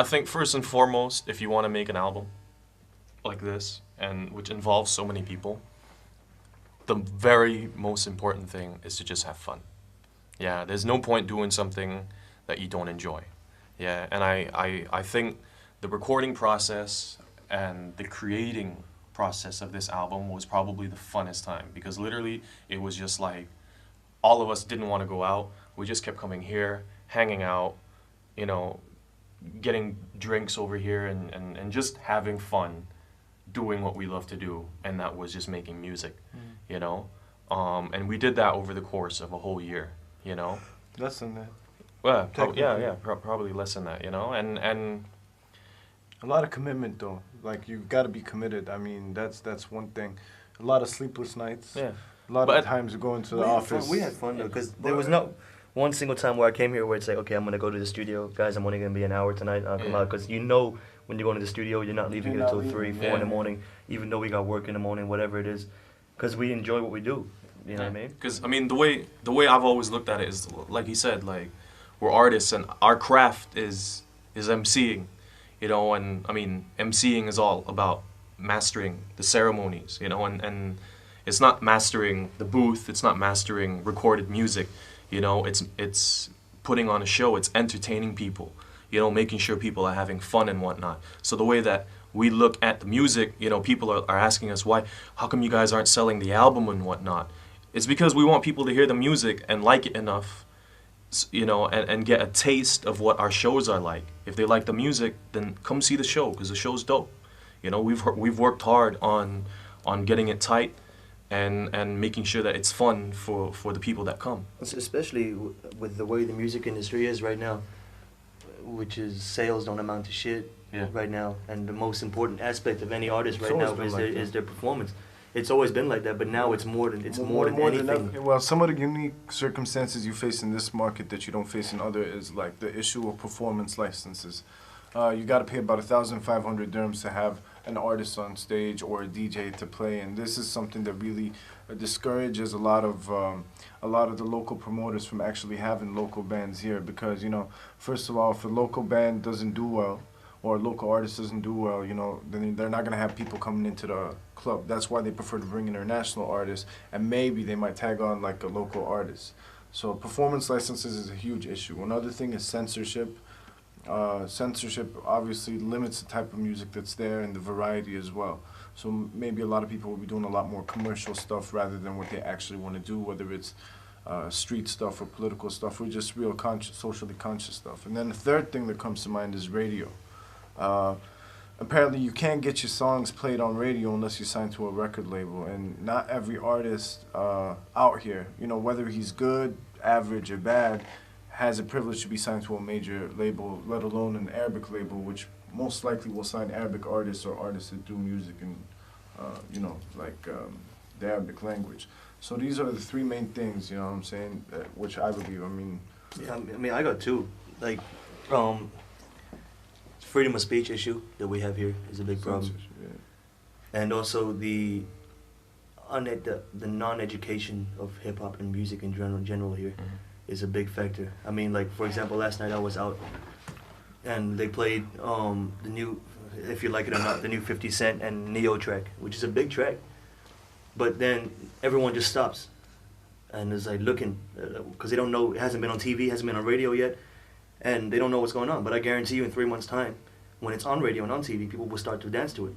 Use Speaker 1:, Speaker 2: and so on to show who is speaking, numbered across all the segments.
Speaker 1: I think first and foremost, if you want to make an album like this, and which involves so many people, the very most important thing is to just have fun. Yeah, there's no point doing something that you don't enjoy. Yeah, and I think the recording process and the creating process of this album was probably the funnest time because literally it was just like all of us didn't want to go out. We just kept coming here, hanging out, you know, getting drinks over here and just having fun doing what we love to do, and that was just making music, you know? And we did that over the course of a whole year, you know?
Speaker 2: Less than that.
Speaker 1: Well, probably less than that, you know? And
Speaker 2: A lot of commitment, though. Like, you've got to be committed. I mean, that's one thing. A lot of sleepless nights.
Speaker 1: yeah.
Speaker 2: A lot
Speaker 1: But-
Speaker 2: of times you go into the office.
Speaker 3: We had fun though, because there was not one single time where I came here where it's like, okay, I'm gonna go to the studio, guys. I'm only gonna be an hour tonight. I'll come
Speaker 1: Yeah.
Speaker 3: out because you know when you go into the studio, you're not leaving
Speaker 2: You're
Speaker 3: it
Speaker 2: not
Speaker 3: until
Speaker 2: leaving,
Speaker 3: 3, 4
Speaker 1: yeah.
Speaker 3: in the morning, even though we got work in the morning, whatever it is, because we enjoy what we do. You know what I mean?
Speaker 1: Because I mean, the way I've always looked at it is like he said, like we're artists and our craft is MCing, you know, and I mean MCing is all about mastering the ceremonies, you know, and it's not mastering the booth, it's not mastering recorded music, you know, it's putting on a show, it's entertaining people, you know, making sure people are having fun and whatnot. So the way that we look at the music, you know, people are asking us how come you guys aren't selling the album and whatnot? It's because we want people to hear the music and like it enough, you know, and get a taste of what our shows are like. If they like the music, then come see the show because the show's dope. You know, we've worked hard on getting it tight and making sure that it's fun for the people that come.
Speaker 3: Especially with the way the music industry is right now, which is sales don't amount to shit
Speaker 1: Yeah.
Speaker 3: right now, and the most important aspect of any artist
Speaker 2: It's
Speaker 3: right now
Speaker 2: always been like that.
Speaker 3: is their performance. It's always been like that, but now it's more than anything.
Speaker 2: ever. Well, some of the unique circumstances you face in this market that you don't face in other is like the issue of performance licenses. You got to pay about 1,500 dirhams to have an artist on stage or a DJ to play, and this is something that really discourages a lot of the local promoters from actually having local bands here because, you know, first of all, if a local band doesn't do well or a local artist doesn't do well, you know, then they're not going to have people coming into the club. That's why they prefer to bring international artists, and maybe they might tag on like a local artist. So performance licenses is a huge issue. Another thing is censorship. Censorship obviously limits the type of music that's there and the variety as well. So maybe a lot of people will be doing a lot more commercial stuff rather than what they actually want to do, whether it's street stuff or political stuff or just real socially conscious stuff. And then the third thing that comes to mind is radio. Apparently you can't get your songs played on radio unless you sign to a record label, and not every artist out here, you know, whether he's good, average, or bad, has a privilege to be signed to a major label, let alone an Arabic label, which most likely will sign Arabic artists or artists that do music in, you know, like the Arabic language. So these are the three main things, you know what I'm saying, which I believe. I mean,
Speaker 3: Yeah, I mean, I got two. Like, freedom of speech issue that we have here is a big problem,
Speaker 2: censorship, yeah.
Speaker 3: and also the non-education of hip hop and music in general here is a big factor. I mean, like for example, last night I was out, and they played the new, if you like it or not, the new 50 Cent and Neo track, which is a big track, but then everyone just stops, and is like looking, because they don't know, it hasn't been on TV, hasn't been on radio yet, and they don't know what's going on. But I guarantee you in 3 months' time, when it's on radio and on TV, people will start to dance to it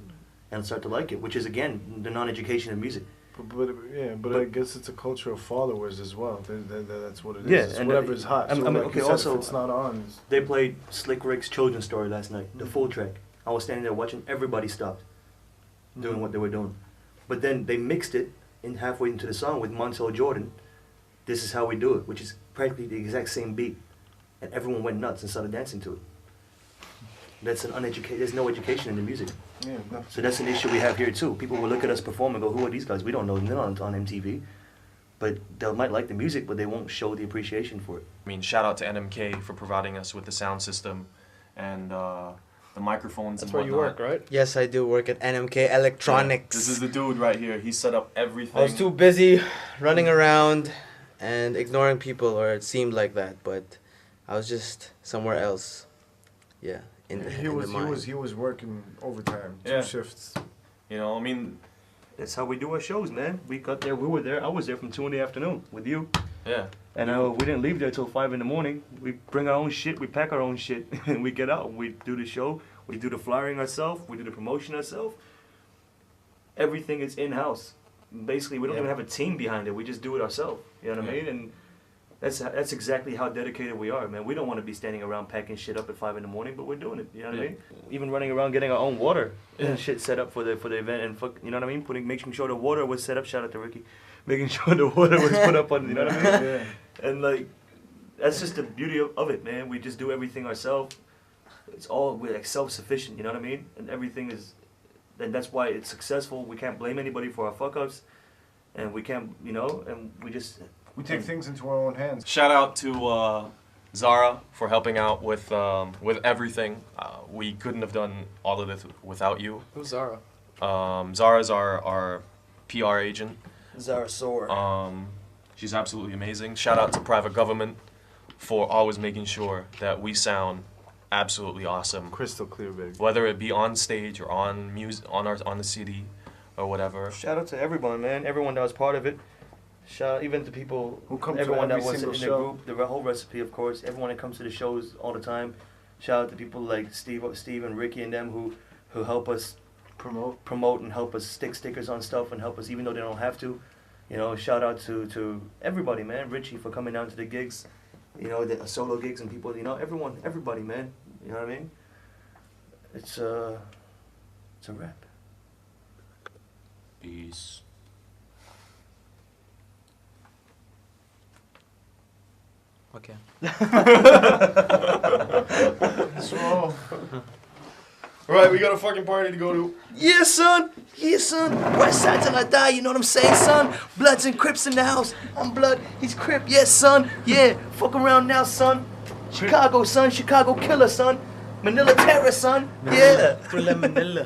Speaker 3: and start to like it, which is, again, the non-education of music.
Speaker 2: But I guess it's a culture of followers as well. That's what it is.
Speaker 3: Yeah,
Speaker 2: It's
Speaker 3: and
Speaker 2: whatever is hot.
Speaker 3: I
Speaker 2: So
Speaker 3: mean,
Speaker 2: like
Speaker 3: okay,
Speaker 2: you said,
Speaker 3: also,
Speaker 2: if it's not on, it's,
Speaker 3: They played Slick Rick's Children's Story last night, the full track. I was standing there watching, everybody stopped doing what they were doing. But then they mixed it in halfway into the song with Montel Jordan, This Is How We Do It, which is practically the exact same beat. And everyone went nuts and started dancing to it. That's an uneducated, there's no education in the music.
Speaker 2: yeah, no.
Speaker 3: So that's an issue we have here too. People will look at us perform and go, who are these guys? We don't know them, they're not on MTV. But they might like the music, but they won't show the appreciation for it.
Speaker 1: I mean, shout out to NMK for providing us with the sound system and the microphones
Speaker 4: That's
Speaker 1: and
Speaker 4: where you
Speaker 1: whatnot.
Speaker 4: work, right?
Speaker 5: Yes, I do work at NMK Electronics.
Speaker 1: Yeah, this is the dude right here. He set up everything.
Speaker 5: I was too busy running around and ignoring people, or it seemed like that, but I was just somewhere else. Yeah, in the,
Speaker 2: He
Speaker 5: in
Speaker 2: was
Speaker 5: the
Speaker 2: he
Speaker 5: mind.
Speaker 2: was he was working overtime, 2
Speaker 1: Yeah.
Speaker 2: shifts.
Speaker 1: You know, I mean,
Speaker 3: That's how we do our shows, man. We got there, we were there. I was there from 2 in the afternoon with you.
Speaker 1: yeah.
Speaker 3: And we didn't leave there till 5 in the morning. We bring our own shit, we pack our own shit, and we get out. We do the show, we do the flyering ourselves, we do the promotion ourselves. Everything is in-house. Basically, we don't even have a team behind it. We just do it ourselves. You know what I mean? And that's exactly how dedicated we are, man. We don't want to be standing around packing shit up at 5 in the morning, but we're doing it. You know what I mean? Even running around getting our own water and shit set up for the event, and you know what I mean? Making sure the water was set up. Shout out to Ricky. Making sure the water was put up on. You know what I mean?
Speaker 2: Yeah.
Speaker 3: And like, that's just the beauty of it, man. We just do everything ourselves. We're like self-sufficient. You know what I mean? And everything is, and that's why it's successful. We can't blame anybody for our fuck-ups, and we can't, you know, and we just.
Speaker 2: We take things into our own hands.
Speaker 1: Shout out to Zara for helping out with everything. We couldn't have done all of this without you.
Speaker 5: Who's Zara?
Speaker 1: Zara's our PR agent.
Speaker 5: Zara Sore.
Speaker 1: She's absolutely amazing. Shout out to Private Government for always making sure that we sound absolutely awesome,
Speaker 2: Crystal clear, baby.
Speaker 1: whether it be on stage or on music, on the CD, or whatever.
Speaker 3: Shout out to everyone, man. Everyone that was part of it. Shout out even to people,
Speaker 2: Who come to
Speaker 3: everyone that
Speaker 2: every
Speaker 3: was in
Speaker 2: single
Speaker 3: the
Speaker 2: show.
Speaker 3: group, the whole recipe, of course. Everyone that comes to the shows all the time. Shout out to people like Steve and Ricky and them who help us promote and help us stick stickers on stuff and help us even though they don't have to. You know, shout out to everybody, man. Richie for coming down to the gigs, you know, the solo gigs and people, you know, everybody, man. You know what I mean? It's a wrap.
Speaker 1: Peace.
Speaker 5: Okay.
Speaker 2: So,
Speaker 1: Right, we got a fucking party to go to.
Speaker 5: Yeah, son. Yeah, son. West side till I die. You know what I'm saying, son? Bloods and Crips in the house. I'm Blood. He's Crip. Yes, son. Yeah. Fuck around now, son. Chicago, son. Chicago killer, son. Manila terror, son. Yeah. Thriller Manila.